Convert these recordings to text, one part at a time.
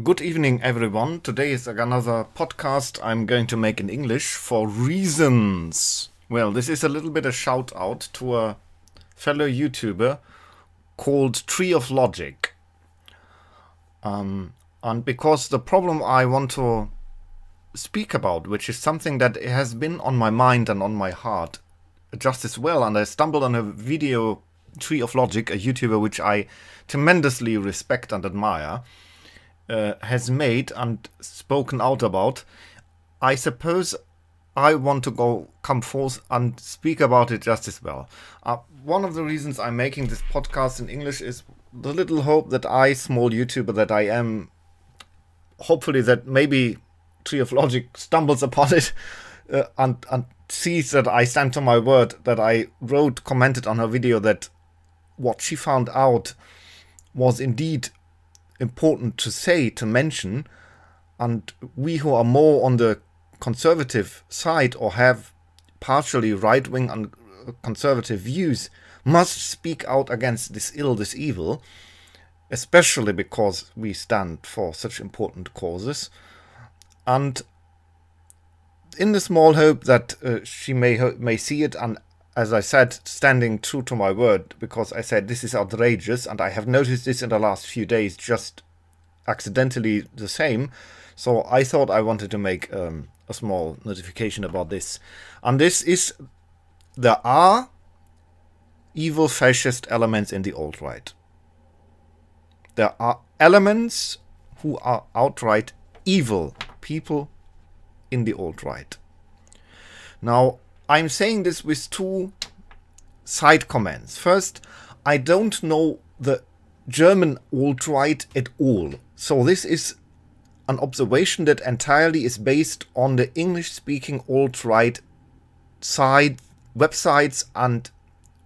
Good evening, everyone. Today is another podcast I'm going to make in English for reasons. Well, this is a little bit a shout out to a fellow YouTuber called Tree of Logic. And because the problem I want to speak about, which is something that has been on my mind and on my heart just as well, and I stumbled on a video, Tree of Logic, a YouTuber which I tremendously respect and admire, has made and spoken out about. I suppose I want to come forth and speak about it just as well. One of the reasons I'm making this podcast in English is the little hope that I, small YouTuber that I am, hopefully that maybe Tree of Logic stumbles upon it and sees that I stand to my word, that I commented on her video that what she found out was indeed important to say, to mention, and we who are more on the conservative side or have partially right-wing and conservative views must speak out against this ill, this evil, especially because we stand for such important causes. And in the small hope that she may see it, and as I said, standing true to my word, because I said this is outrageous, and I have noticed this in the last few days, just accidentally the same. So I thought I wanted to make a small notification about this. And this is, there are evil fascist elements in the alt-right. There are elements who are outright evil people in the alt-right. Now, I'm saying this with two side comments. First, I don't know the German alt-right at all. So this is an observation that entirely is based on the English-speaking alt-right websites and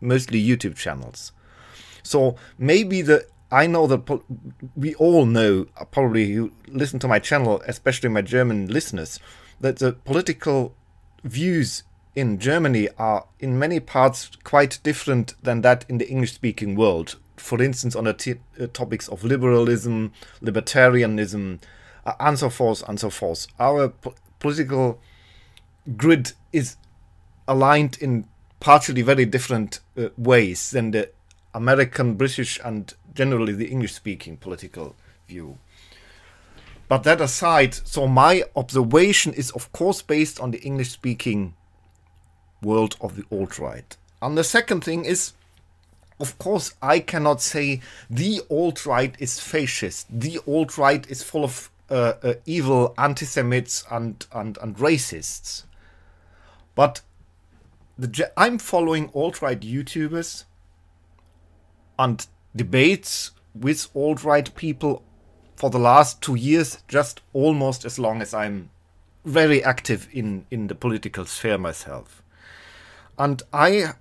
mostly YouTube channels. So maybe I know that we all know, probably you listen to my channel, especially my German listeners, that the political views in Germany are in many parts quite different than that in the English-speaking world. For instance, on the topics of liberalism, libertarianism, and so forth and so forth. Our political grid is aligned in partially very different ways than the American, British, and generally the English-speaking political view. But that aside, so my observation is of course based on the English-speaking world of the alt-right. And the second thing is, of course, I cannot say the alt-right is fascist. The alt-right is full of evil anti-Semites and racists. But I'm following alt-right YouTubers and debates with alt-right people for the last 2 years, just almost as long as I'm very active in the political sphere myself. And I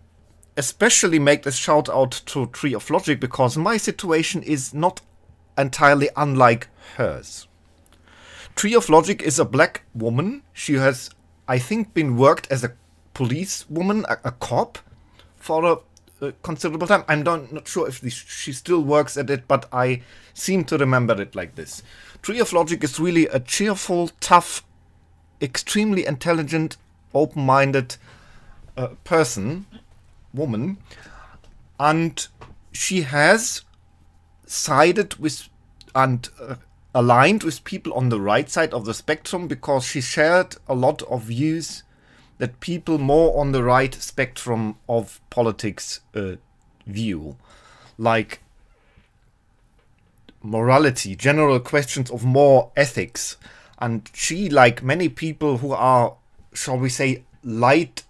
especially make this shout out to Tree of Logic because my situation is not entirely unlike hers. Tree of Logic is a black woman. She has, I think, been worked as a policewoman, a cop, for a considerable time. I'm not sure if she still works at it, but I seem to remember it like this. Tree of Logic is really a cheerful, tough, extremely intelligent, open-minded woman, and she has sided with and aligned with people on the right side of the spectrum because she shared a lot of views that people more on the right spectrum of politics view, like morality, general questions of more ethics. And she, like many people who are, shall we say, light,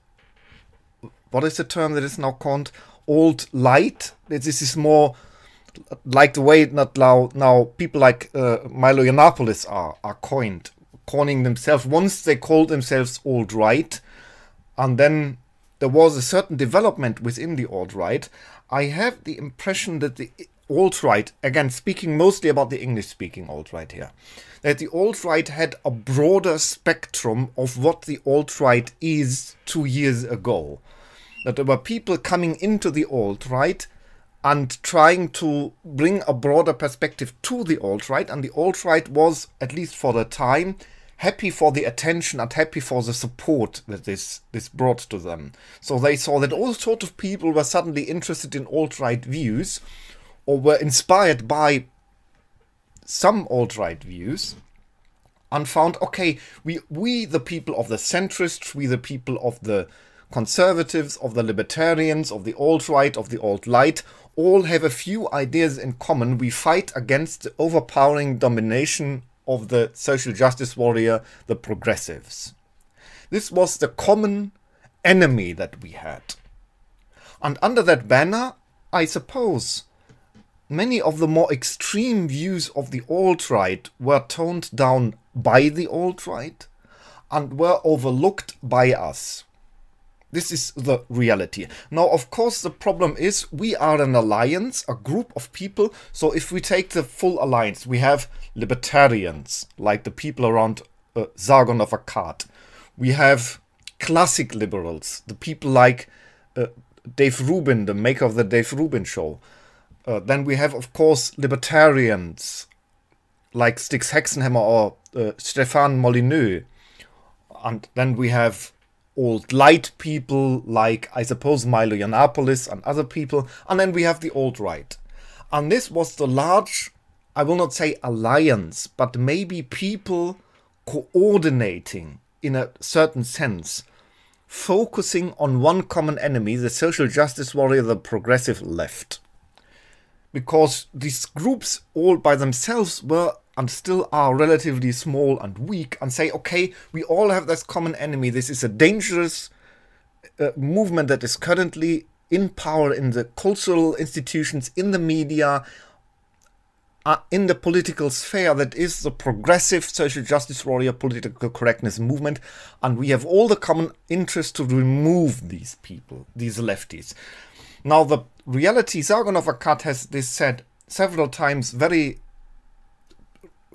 what is the term that is now called? Alt-light. This is more like the way that now people like Milo Yiannopoulos are coining themselves. Once they called themselves alt-right, and then there was a certain development within the alt-right. I have the impression that the alt-right, again speaking mostly about the English-speaking alt-right here, that the alt-right had a broader spectrum of what the alt-right is 2 years ago. That there were people coming into the alt-right and trying to bring a broader perspective to the alt-right. And the alt-right was, at least for the time, happy for the attention and happy for the support that this brought to them. So they saw that all sorts of people were suddenly interested in alt-right views, or were inspired by some alt-right views, and found, okay, we the people of the centrists, we the people of the conservatives, of the libertarians, of the alt-right, of the alt-light, all have a few ideas in common. We fight against the overpowering domination of the social justice warrior, the progressives. This was the common enemy that we had. And under that banner, I suppose, many of the more extreme views of the alt-right were toned down by the alt-right and were overlooked by us. This is the reality. Now, of course, the problem is we are an alliance, a group of people. So if we take the full alliance, we have libertarians, like the people around Sargon of Akkad. We have classic liberals, the people like Dave Rubin, the maker of the Dave Rubin Show. Then we have, of course, libertarians like Styx Hexenhammer or Stéphane Molyneux. And then we have alt-light people like, I suppose, Milo Yiannopoulos and other people. And then we have the alt-right. And this was the large, I will not say alliance, but maybe people coordinating in a certain sense, focusing on one common enemy, the social justice warrior, the progressive left. Because these groups all by themselves were and still are relatively small and weak, and say, okay, we all have this common enemy. This is a dangerous movement that is currently in power in the cultural institutions, in the media, in the political sphere, that is the progressive social justice warrior political correctness movement, and we have all the common interest to remove these people, these lefties. Now, the reality, Sargon of Akkad has this said several times very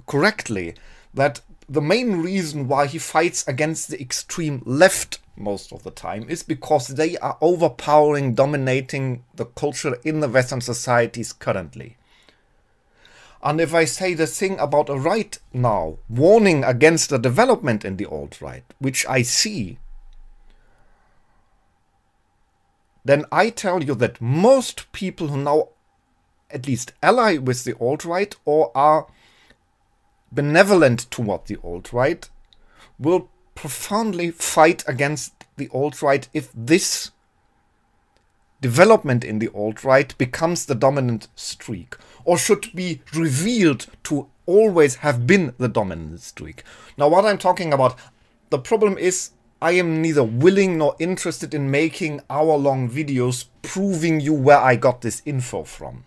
correctly, that the main reason why he fights against the extreme left most of the time is because they are overpowering, dominating the culture in the Western societies currently. And if I say the thing about a right now, warning against the development in the alt-right, which I see, then I tell you that most people who now at least ally with the alt-right or are benevolent toward the alt-right will profoundly fight against the alt-right if this development in the alt-right becomes the dominant streak, or should be revealed to always have been the dominant streak. Now, what I'm talking about, the problem is I am neither willing nor interested in making hour-long videos proving you where I got this info from.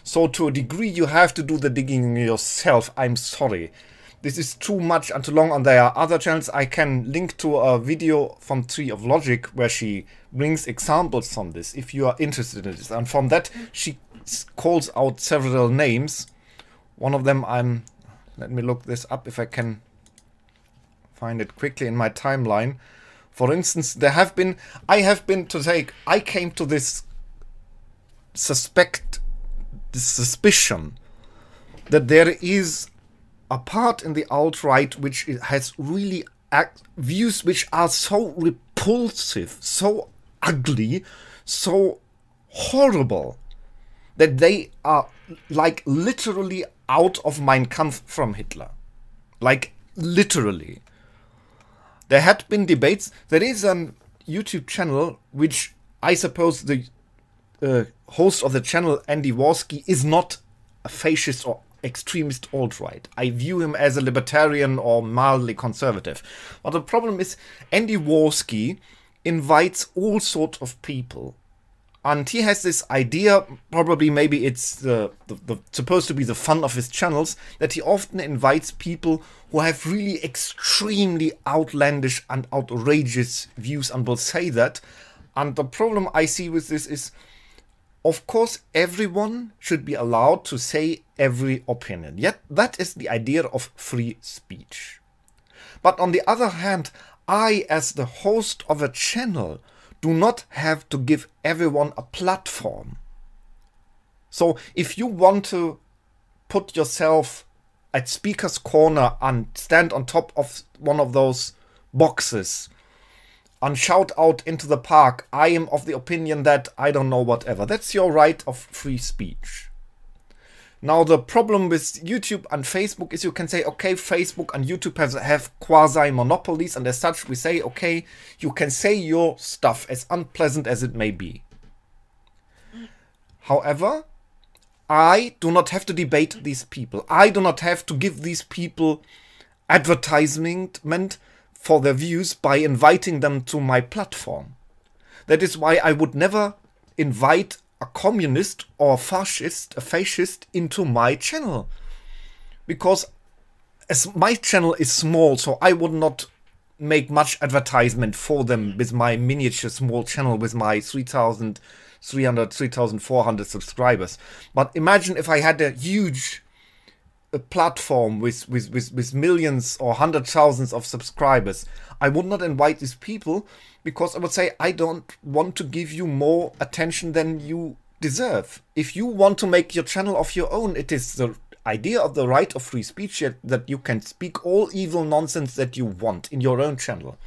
So to a degree you have to do the digging yourself. I'm sorry. This is too much and too long, and there are other channels. I can link to a video from Tree of Logic where she brings examples from this if you are interested in this. And from that she calls out several names. One of them let me look this up if I can find it quickly in my timeline. For instance, I came to this suspicion that there is a part in the alt-right which has really views which are so repulsive, so ugly, so horrible, that they are like literally out of Mein Kampf from Hitler. Like literally. There had been debates. There is a YouTube channel which I suppose the host of the channel, Andy Warski, is not a fascist or extremist alt-right. I view him as a libertarian or mildly conservative. But the problem is Andy Warski invites all sorts of people. And he has this idea, probably maybe it's supposed to be the fun of his channels, that he often invites people who have really extremely outlandish and outrageous views and will say that. And the problem I see with this is, of course, everyone should be allowed to say every opinion. Yet that is the idea of free speech. But on the other hand, I, as the host of a channel, do not have to give everyone a platform. So if you want to put yourself at speaker's corner and stand on top of one of those boxes and shout out into the park, I am of the opinion that I don't know whatever. That's your right of free speech. Now the problem with YouTube and Facebook is you can say, okay, Facebook and YouTube have quasi-monopolies, and as such we say, okay, you can say your stuff as unpleasant as it may be. However, I do not have to debate these people. I do not have to give these people advertisement for their views by inviting them to my platform. That is why I would never invite a communist or a fascist into my channel. Because as my channel is small, so I would not make much advertisement for them with my miniature small channel with my 3,300, 3,400 subscribers. But imagine if I had a huge platform with millions or hundred thousands of subscribers. I would not invite these people because I would say I don't want to give you more attention than you deserve. If you want to make your channel of your own, it is the idea of the right of free speech that you can speak all evil nonsense that you want in your own channel.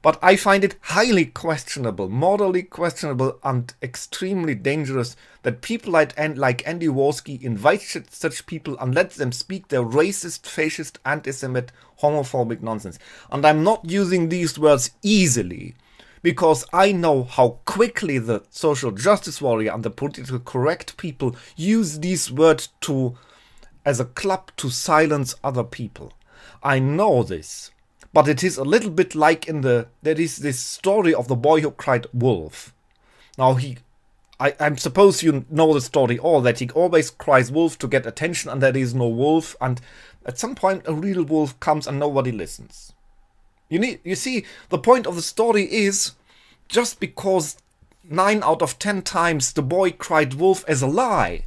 But I find it highly questionable, morally questionable, and extremely dangerous that people like Andy Warski invite such people and let them speak their racist, fascist, anti-Semitic, homophobic nonsense. And I'm not using these words easily, because I know how quickly the social justice warrior and the politically correct people use these words as a club to silence other people. I know this. But it is a little bit like there is this story of the boy who cried wolf. Now I suppose you know the story, or that he always cries wolf to get attention and there is no wolf, and at some point a real wolf comes and nobody listens. You see, the point of the story is, just because 9 out of 10 times the boy cried wolf as a lie,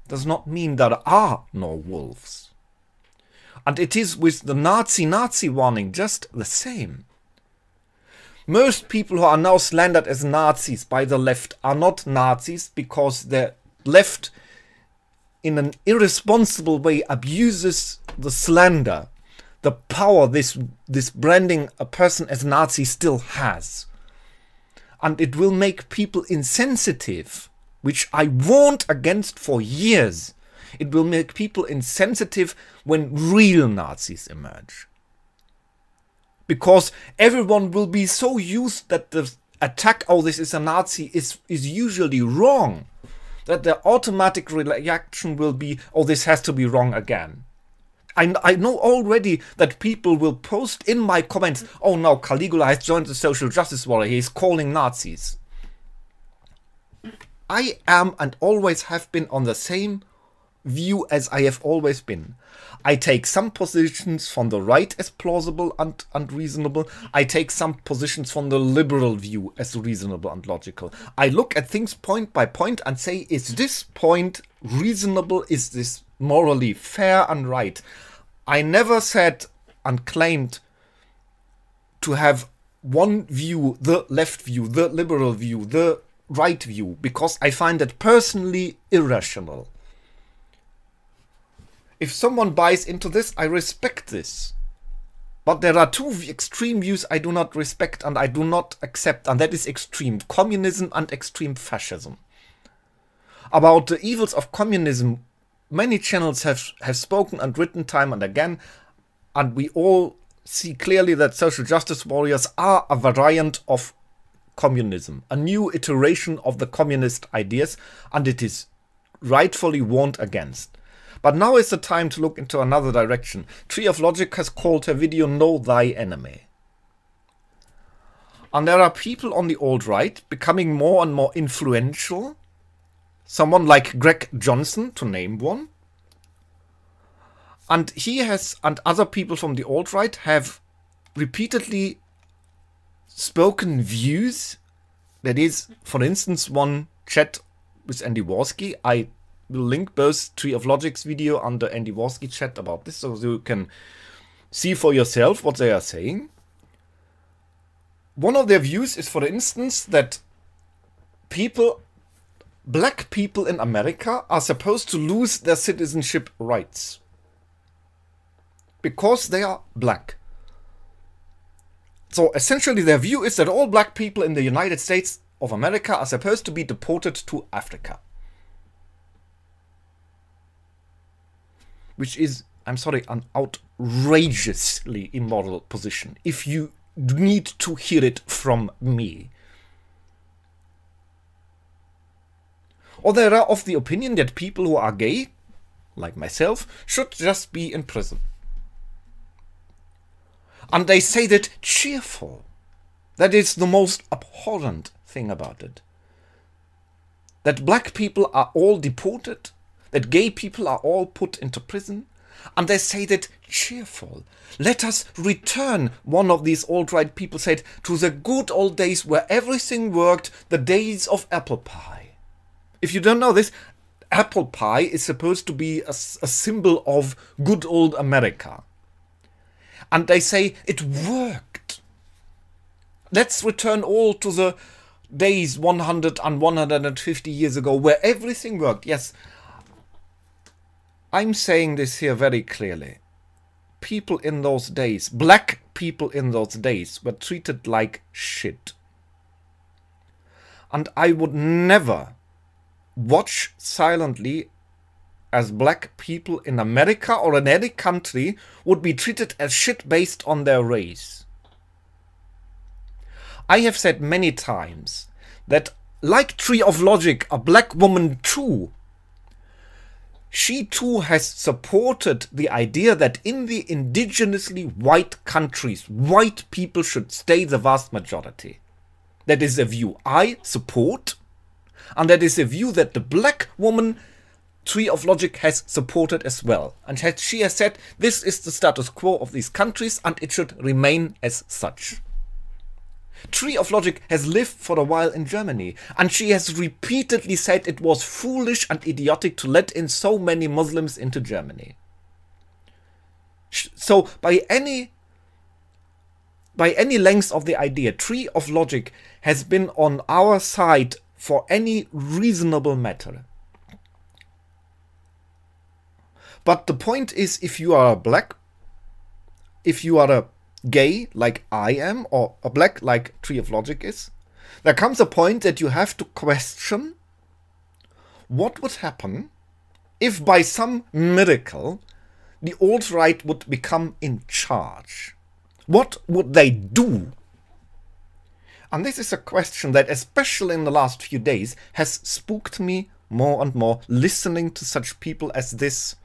does not mean there are no wolves. And it is with the Nazi warning just the same. Most people who are now slandered as Nazis by the left are not Nazis because the left in an irresponsible way abuses the slander, the power this branding a person as Nazi still has. And it will make people insensitive, which I warned against for years. It will make people insensitive when real Nazis emerge. Because everyone will be so used that the attack, oh, this is a Nazi, is usually wrong. That the automatic reaction will be, oh, this has to be wrong again. I know already that people will post in my comments, oh no, Caligula has joined the social justice warrior, he is calling Nazis. I am and always have been on the same view as I have always been. I take some positions from the right as plausible and reasonable. I take some positions from the liberal view as reasonable and logical. I look at things point by point and say, is this point reasonable? Is this morally fair and right? I never said and claimed to have one view, the left view, the liberal view, the right view, because I find it personally irrational. If someone buys into this, I respect this. But there are two extreme views I do not respect and I do not accept, and that is extreme communism and extreme fascism. About the evils of communism, many channels have spoken and written time and again, and we all see clearly that social justice warriors are a variant of communism, a new iteration of the communist ideas, and it is rightfully warned against. But now is the time to look into another direction. Tree of Logic has called her video Know Thy Enemy. And there are people on the alt-right becoming more and more influential. Someone like Greg Johnson, to name one. And he has, and other people from the alt-right have repeatedly spoken views. That is, for instance, one chat with Andy Warski. I will link both Tree of Logic's video and the Andy Warski chat about this, so you can see for yourself what they are saying. One of their views is, for instance, that people black people in America are supposed to lose their citizenship rights because they are black. So essentially their view is that all black people in the United States of America are supposed to be deported to Africa. Which is, I'm sorry, an outrageously immoral position, if you need to hear it from me. Or they are of the opinion that people who are gay, like myself, should just be in prison. And they say that cheerful. That is the most abhorrent thing about it. That black people are all deported, that gay people are all put into prison, and they say that cheerful. Let us return, one of these alt-right people said, to the good old days where everything worked, the days of apple pie. If you don't know this, apple pie is supposed to be a symbol of good old America. And they say it worked. Let's return all to the days 100 and 150 years ago where everything worked. Yes, I'm saying this here very clearly. People in those days, black people in those days, were treated like shit. And I would never watch silently as black people in America or in any country would be treated as shit based on their race. I have said many times that, like Tree of Logic, a black woman too, she too has supported the idea that in the indigenously white countries, white people should stay the vast majority. That is a view I support, and that is a view that the black woman Tree of Logic has supported as well. And she has said this is the status quo of these countries and it should remain as such. Tree of Logic has lived for a while in Germany, and she has repeatedly said it was foolish and idiotic to let in so many Muslims into Germany. So by any length of the idea, Tree of Logic has been on our side for any reasonable matter. But the point is, if you are black, if you are a gay like I am, or a black like Tree of Logic is, there comes a point that you have to question what would happen if by some miracle the alt-right would become in charge. What would they do? And this is a question that, especially in the last few days, has spooked me more and more, listening to such people as this.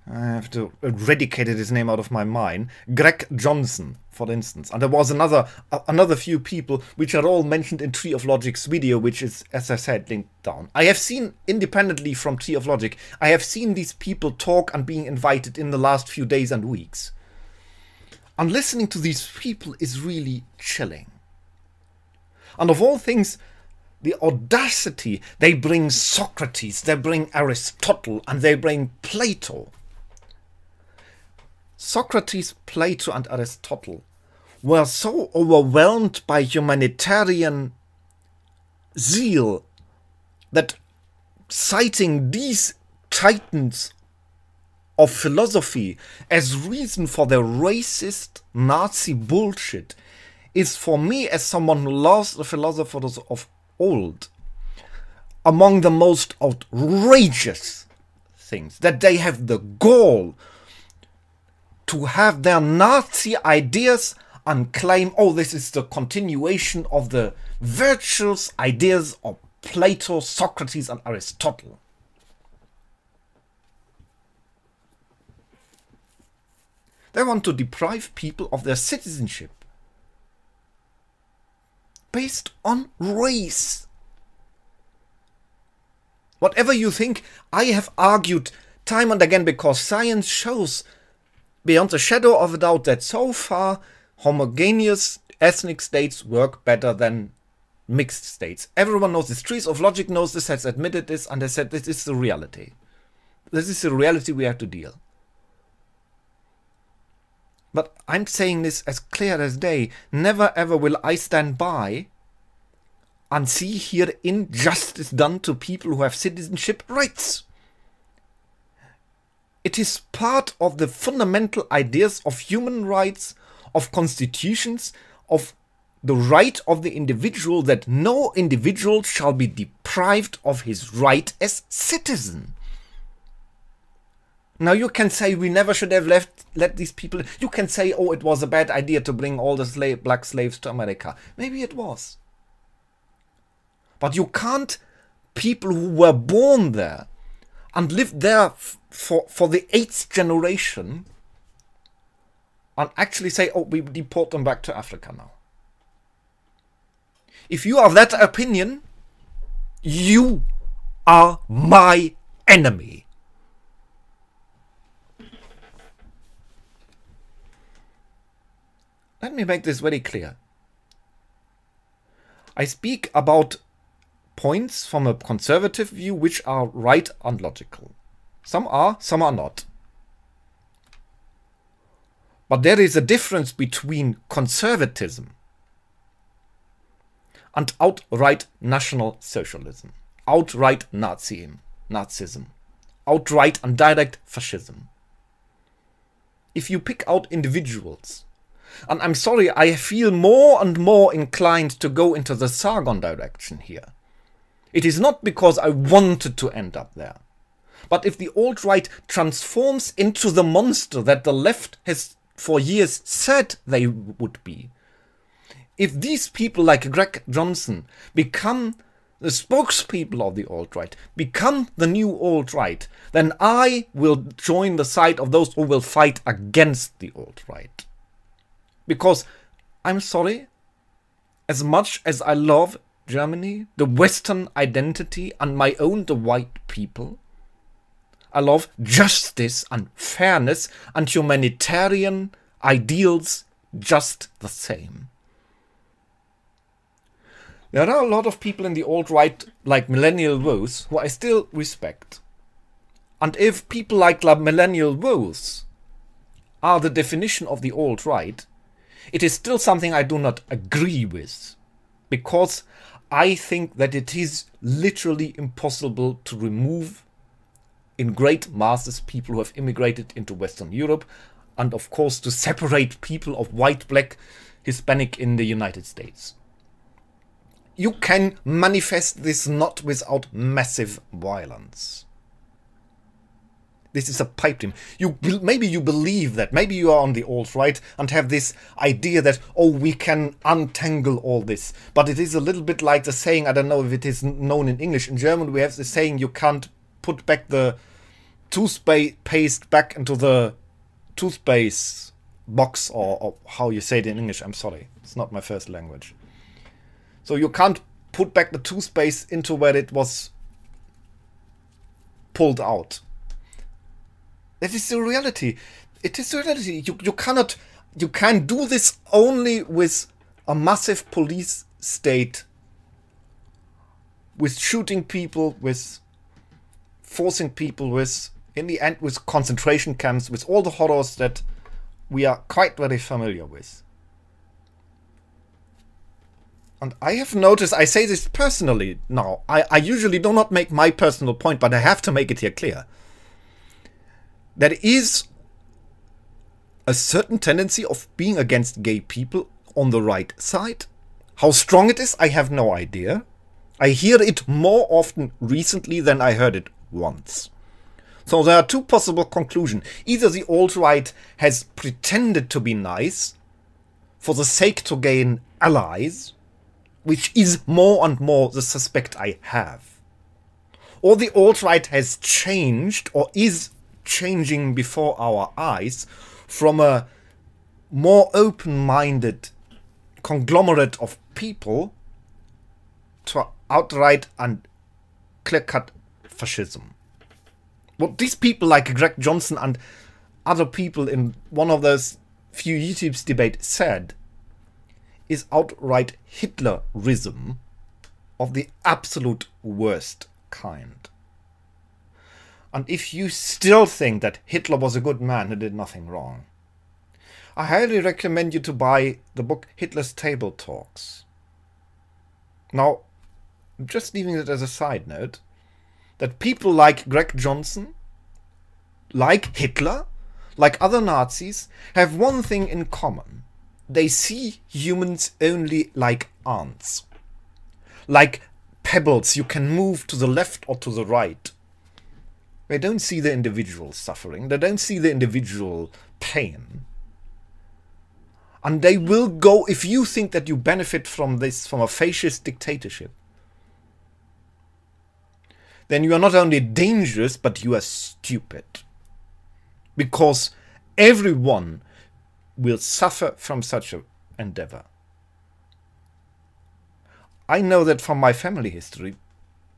I have to eradicate his name out of my mind. Greg Johnson, for instance. And there was another few people which are all mentioned in Tree of Logic's video, which is, as I said, linked down. I have seen, independently from Tree of Logic, I have seen these people talk and being invited in the last few days and weeks. And listening to these people is really chilling. And of all things, the audacity, they bring Socrates, they bring Aristotle, and they bring Plato. Socrates, Plato, and Aristotle were so overwhelmed by humanitarian zeal that, citing these titans of philosophy as reason for their racist Nazi bullshit, is, for me, as someone who loves the philosophers of old, among the most outrageous things. That they have the gall to have their Nazi ideas and claim, oh, this is the continuation of the virtuous ideas of Plato, Socrates, and Aristotle. They want to deprive people of their citizenship based on race. Whatever you think, I have argued time and again, because science shows beyond a shadow of a doubt that so far homogeneous ethnic states work better than mixed states. Everyone knows this. Trees of Logic knows this, has admitted this, and has said this is the reality. This is the reality we have to deal. But I'm saying this as clear as day. Never ever will I stand by and see here injustice done to people who have citizenship rights. It is part of the fundamental ideas of human rights, of constitutions, of the right of the individual that no individual shall be deprived of his right as citizen. Now you can say we never should have let these people. You can say, oh, it was a bad idea to bring all the black slaves to America. Maybe it was. But you can't, people who were born there and lived there for the 8th generation, and actually say, oh, we deport them back to Africa now. If you are of that opinion, you are my enemy. Let me make this very clear. I speak about points from a conservative view which are right and logical. Some are not. But there is a difference between conservatism and outright National Socialism, outright Nazism, outright and direct fascism. If you pick out individuals, and I'm sorry, I feel more and more inclined to go into the Sargon direction here. It is not because I wanted to end up there. But if the alt-right transforms into the monster that the left has for years said they would be, if these people like Greg Johnson become the spokespeople of the alt-right, become the new alt-right, then I will join the side of those who will fight against the alt-right. Because, I'm sorry, as much as I love Germany, the Western identity, and my own, the white people, I love justice and fairness and humanitarian ideals just the same. There are a lot of people in the alt-right, like Millennial Woes, who I still respect. And if people like Millennial Woes are the definition of the alt-right, it is still something I do not agree with. Because I think that it is literally impossible to remove in great masses people who have immigrated into Western Europe, and of course to separate people of white, black, Hispanic in the United States. You can manifest this not without massive violence. This is a pipe dream. Maybe you believe that. Maybe you are on the alt-right and have this idea that, oh, we can untangle all this. But it is a little bit like the saying, I don't know if it is known in English. In German, we have the saying, you can't put back the toothpaste back into the toothpaste box, or how you say it in English. I'm sorry. It's not my first language. So you can't put back the toothpaste into where it was pulled out. That is the reality. It is the reality. You can do this only with a massive police state, with shooting people, with forcing people, with, in the end, with concentration camps, with all the horrors that we are quite very familiar with. And I have noticed, I say this personally now, I usually do not make my personal point, but I have to make it here clear. There is a certain tendency of being against gay people on the right side. How strong it is, I have no idea. I hear it more often recently than I heard it once. So there are two possible conclusions. Either the alt-right has pretended to be nice for the sake to gain allies, which is more and more the suspect I have. Or the alt-right has changed, or is changing before our eyes, from a more open-minded conglomerate of people to outright and clear-cut fascism. What these people like Greg Johnson and other people in one of those few YouTube's debates said is outright Hitlerism of the absolute worst kind. And if you still think that Hitler was a good man who did nothing wrong, I highly recommend you to buy the book Hitler's Table Talks. Now, just leaving it as a side note, that people like Greg Johnson, like Hitler, like other Nazis, have one thing in common. They see humans only like ants. Like pebbles you can move to the left or to the right. They don't see the individual suffering. They don't see the individual pain. And they will go, if you think that you benefit from this, from a fascist dictatorship, then you are not only dangerous, but you are stupid. Because everyone will suffer from such an endeavor. I know that from my family history,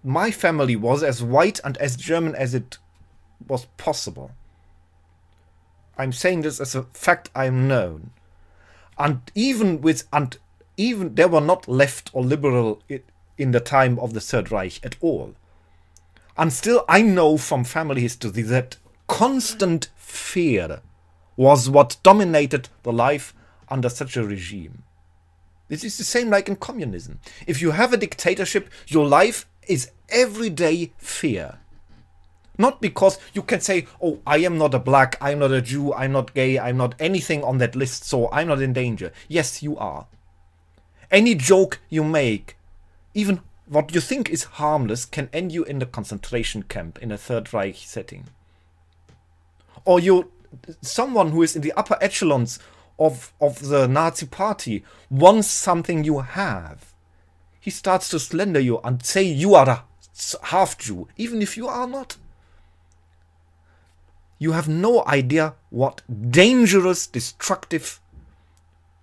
my family was as white and as German as it was possible. I'm saying this as a fact I am known. And even they were not left or liberal in the time of the Third Reich at all. And still I know from family history that constant fear was what dominated the life under such a regime. This is the same like in communism. If you have a dictatorship, your life is everyday fear. Not because you can say, oh, I am not a black, I'm not a Jew, I'm not gay, I'm not anything on that list, so I'm not in danger. Yes, you are. Any joke you make, even what you think is harmless, can end you in the concentration camp in a Third Reich setting. Or someone who is in the upper echelons of the Nazi party wants something you have. He starts to slander you and say you are a half Jew, even if you are not. You have no idea what dangerous, destructive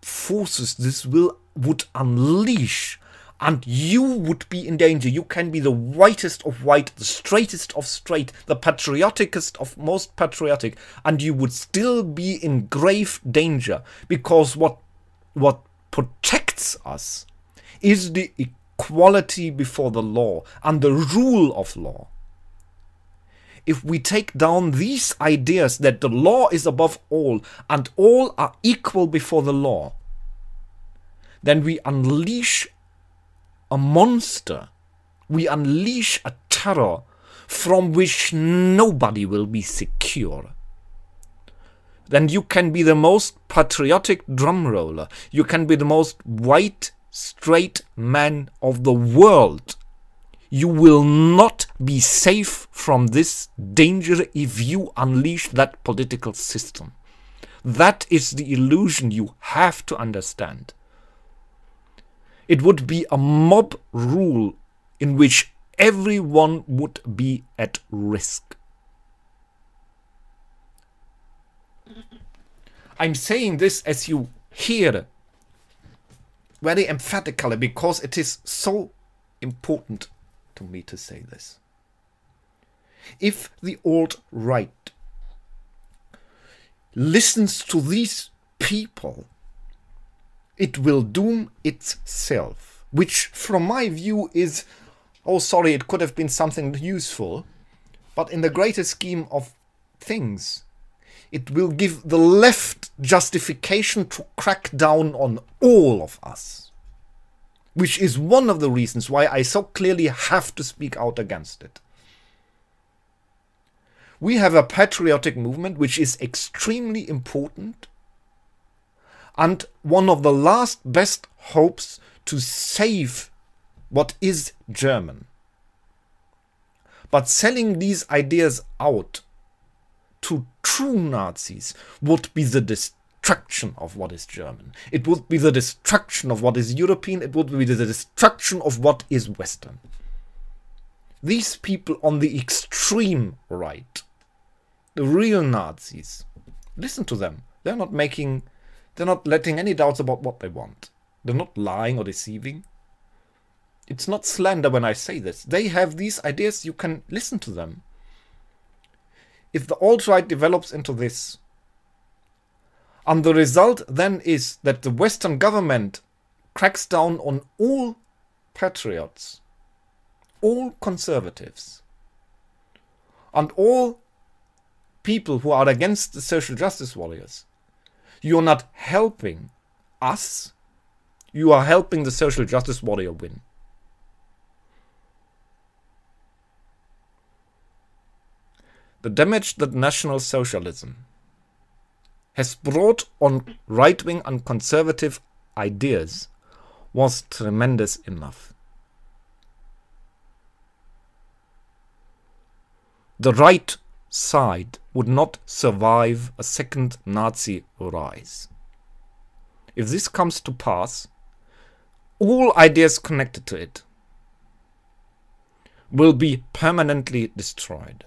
forces this would unleash, and you would be in danger. You can be the whitest of white, the straightest of straight, the patrioticest of most patriotic, and you would still be in grave danger, because what protects us is the equality before the law and the rule of law. If we take down these ideas that the law is above all and all are equal before the law, then we unleash a monster. We unleash a terror from which nobody will be secure. Then you can be the most patriotic drum roller. You can be the most white, straight man of the world. You will not be safe from this danger if you unleash that political system. That is the illusion you have to understand. It would be a mob rule in which everyone would be at risk. I'm saying this as you hear very emphatically because it is so important to me to say this. If the alt-right listens to these people, it will doom itself, which from my view is, oh sorry, it could have been something useful, but in the greater scheme of things, it will give the left justification to crack down on all of us, which is one of the reasons why I so clearly have to speak out against it. We have a patriotic movement which is extremely important and one of the last best hopes to save what is German. But selling these ideas out to true Nazis would be the destruction of what is German. It would be the destruction of what is European. It would be the destruction of what is Western. These people on the extreme right, the real Nazis, listen to them. They're not letting any doubts about what they want. They're not lying or deceiving. It's not slander when I say this. They have these ideas. You can listen to them. If the alt-right develops into this, and the result then is that the Western government cracks down on all patriots, all conservatives, and all people who are against the social justice warriors, you're not helping us, you are helping the social justice warrior win. The damage that National Socialism has brought on right-wing and conservative ideas was tremendous enough. The right side would not survive a second Nazi rise. If this comes to pass, all ideas connected to it will be permanently destroyed.